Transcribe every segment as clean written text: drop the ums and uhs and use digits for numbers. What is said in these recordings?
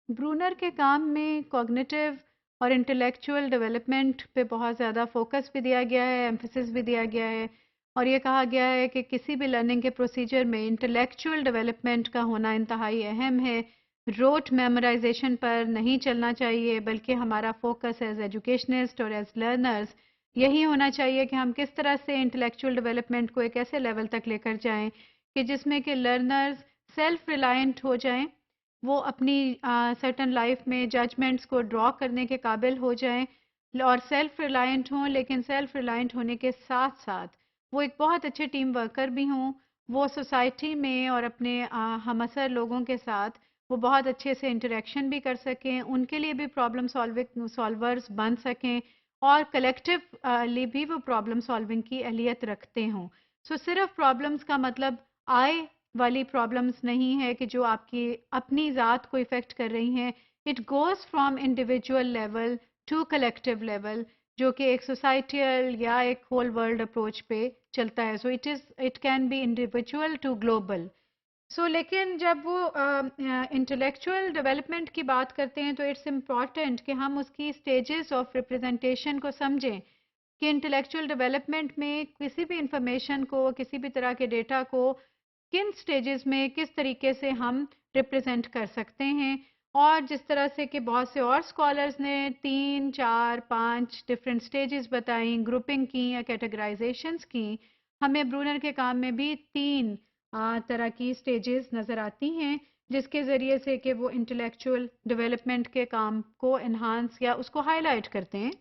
Brunner के काम में कॉग्निटिव और इंटेलेक्चुअल डेवलपमेंट पे बहुत ज़्यादा फोकस भी दिया गया है, एम्फेसिस भी दिया गया है और ये कहा गया है कि किसी भी लर्निंग के प्रोसीजर में इंटेलेक्चुअल डेवलपमेंट का होना इंतहाई अहम है। रोट मेमोराइजेशन पर नहीं चलना चाहिए, बल्कि हमारा फोकस एज एजुकेशनिस्ट और एज लर्नर्स यही होना चाहिए कि हम किस तरह से इंटेलेक्चुअल डेवलपमेंट को एक ऐसे लेवल तक लेकर जाएं कि जिसमें कि लर्नर्स सेल्फ रिलायंट हो जाएं, वो अपनी सर्टन लाइफ में जजमेंट्स को ड्रॉ करने के काबिल हो जाएं और सेल्फ रिलायंट हों, लेकिन सेल्फ रिलायंट होने के साथ साथ वो एक बहुत अच्छे टीम वर्कर भी हों। वो सोसाइटी में और अपने हमअसर लोगों के साथ वो बहुत अच्छे से इंटरेक्शन भी कर सकें, उनके लिए भी प्रॉब्लम सॉल्विंग सॉल्वर्स बन सकें और कलेक्टिवली भी वो प्रॉब्लम सॉल्विंग की अहलियत रखते हों। सो सिर्फ प्रॉब्लम्स का मतलब आय वाली प्रॉब्लम्स नहीं है कि जो आपकी अपनी ज़ात को इफ़ेक्ट कर रही हैं। It goes from individual level to collective level, जो कि एक सोसाइटियल या एक होल वर्ल्ड अप्रोच पे चलता है। So it can be individual to global. So लेकिन जब वो इंटेलेक्चुअल डेवलपमेंट की बात करते हैं तो इट्स इम्पॉर्टेंट कि हम उसकी स्टेजेस ऑफ रिप्रेजेंटेशन को समझें कि इंटेलेक्चुअल डेवलपमेंट में किसी भी इंफॉर्मेशन को, किसी भी तरह के डेटा को किन स्टेजेस में किस तरीके से हम रिप्रेजेंट कर सकते हैं। और जिस तरह से कि बहुत से और स्कॉलर्स ने 3, 4, 5 डिफरेंट स्टेजेस बताई, ग्रुपिंग की या कैटेगराइजेशंस की, हमें ब्रूनर के काम में भी 3 तरह की स्टेजेस नज़र आती हैं, जिसके ज़रिए से कि वो इंटेलेक्चुअल डेवलपमेंट के काम को एनहांस या उसको हाईलाइट करते हैं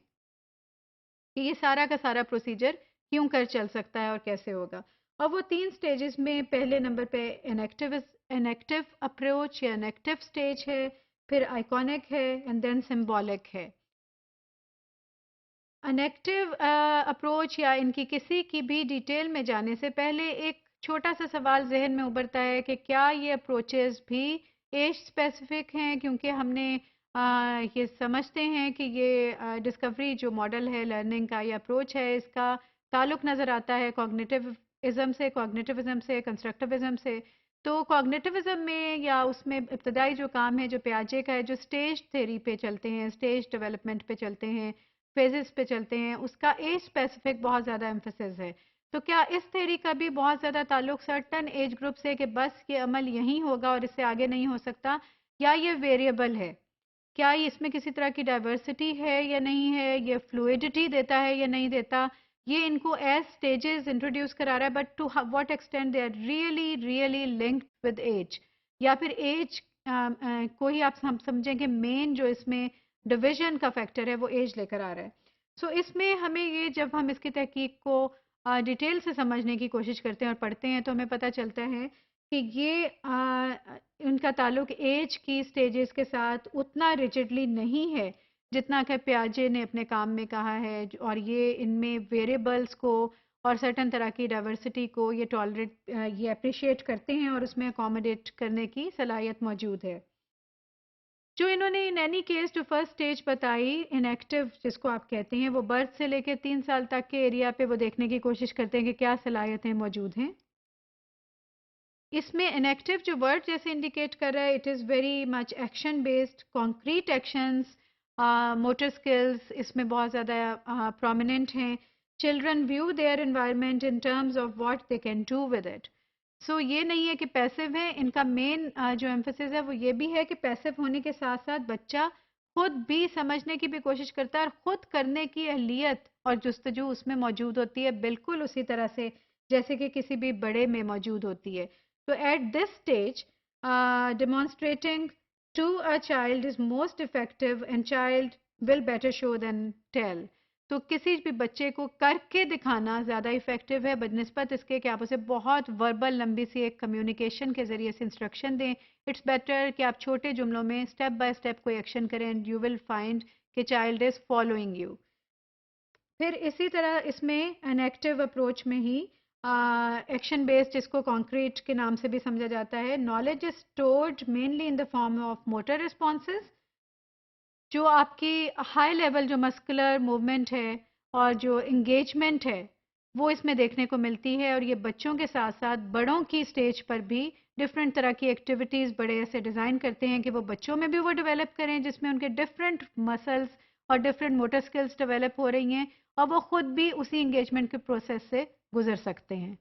कि ये सारा का सारा प्रोसीजर क्यों कर चल सकता है और कैसे होगा। और वो 3 स्टेजेस में पहले नंबर पे एनेक्टिव अप्रोच या एनेक्टिव स्टेज है, फिर आइकॉनिक है एंड देन सिंबॉलिक है। एनेक्टिव अप्रोच या इनकी किसी की भी डिटेल में जाने से पहले एक छोटा सा सवाल जहन में उभरता है कि क्या ये अप्रोचेस भी एज स्पेसिफिक हैं, क्योंकि हमने ये समझते हैं कि ये डिस्कवरी जो मॉडल है लर्निंग का, ये अप्रोच है, इसका ताल्लुक नज़र आता है कॉग्निटिविज्म से, कंस्ट्रक्टिविज्म से। तो कॉग्निटिविज्म में या उसमें इब्तदाई जो काम है जो पियाजे का है, जो स्टेज थ्योरी पे चलते हैं, स्टेज डेवलपमेंट पे चलते हैं, फेजेस पे चलते हैं, उसका एज स्पेसिफिक बहुत ज़्यादा एम्फेसिस है। तो क्या इस थ्योरी का भी बहुत ज़्यादा ताल्लुक सर्टन एज ग्रुप से कि बस ये अमल यही होगा और इससे आगे नहीं हो सकता, या ये वेरिएबल है? क्या ये इसमें किसी तरह की डाइवर्सिटी है या नहीं है, ये फ्लूइडिटी देता है या नहीं देता? ये इनको एज स्टेजेस इंट्रोड्यूस करा रहा है, but to what extent they are really really linked with age, या फिर एज को ही आप हम समझें कि मेन जो इसमें डिवीजन का फैक्टर है वो एज लेकर आ रहा है। सो इसमें हमें ये, जब हम इसकी तहकीक को डिटेल से समझने की कोशिश करते हैं और पढ़ते हैं, तो हमें पता चलता है कि ये उनका ताल्लुक एज की स्टेजेस के साथ उतना रिजिडली नहीं है जितना कि पियाजे ने अपने काम में कहा है, और ये इनमें वेरिएबल्स को और सर्टन तरह की डाइवर्सिटी को ये टॉलरेट, ये अप्रिशिएट करते हैं और उसमें अकोमोडेट करने की सलाहियत मौजूद है। जो इन्होंने इन एनी केस जो फर्स्ट स्टेज बताई इनएक्टिव जिसको आप कहते हैं, वो बर्थ से लेकर 3 साल तक के एरिया पे वो देखने की कोशिश करते हैं कि क्या सलाहियतें मौजूद हैं। इसमें इनएक्टिव जो वर्ड जैसे इंडिकेट कर रहा है, it is very much action based, concrete actions, motor skills इसमें बहुत ज़्यादा प्रोमिनेंट हैं। Children view their environment in terms of what they can do with it. So ये नहीं है कि पैसिव है, इनका मेन जो एम्फेसिस है वो ये भी है कि पैसिव होने के साथ साथ बच्चा खुद भी समझने की भी कोशिश करता है और खुद करने की अहलियत और जुस्तजू उसमें मौजूद होती है, बिल्कुल उसी तरह से जैसे कि किसी भी बड़े में मौजूद होती है। So at this stage, demonstrating to a child is most effective and child will better show than tell. तो किसी भी बच्चे को करके दिखाना ज़्यादा इफेक्टिव है बनिस्बत इसके कि आप उसे बहुत वर्बल लंबी सी एक कम्युनिकेशन के ज़रिए से इंस्ट्रक्शन दें। इट्स बेटर कि आप छोटे जुमलों में स्टेप बाय स्टेप कोई एक्शन करें एंड यू विल फाइंड कि चाइल्ड इज़ फॉलोइंग यू। फिर इसी तरह इसमें एन एक्टिव अप्रोच में ही एक्शन बेस्ड, जिसको कॉन्क्रीट के नाम से भी समझा जाता है, knowledge is stored mainly in the form of motor responses. जो आपकी हाई लेवल जो मस्कुलर मूवमेंट है और जो इंगेजमेंट है वो इसमें देखने को मिलती है। और ये बच्चों के साथ साथ बड़ों की स्टेज पर भी डिफरेंट तरह की एक्टिविटीज़ बड़े ऐसे डिज़ाइन करते हैं कि वो बच्चों में भी वो डेवलप करें, जिसमें उनके डिफरेंट मसल्स और डिफरेंट मोटर स्किल्स डेवलप हो रही हैं और वो खुद भी उसी इंगेजमेंट के प्रोसेस से गुजर सकते हैं।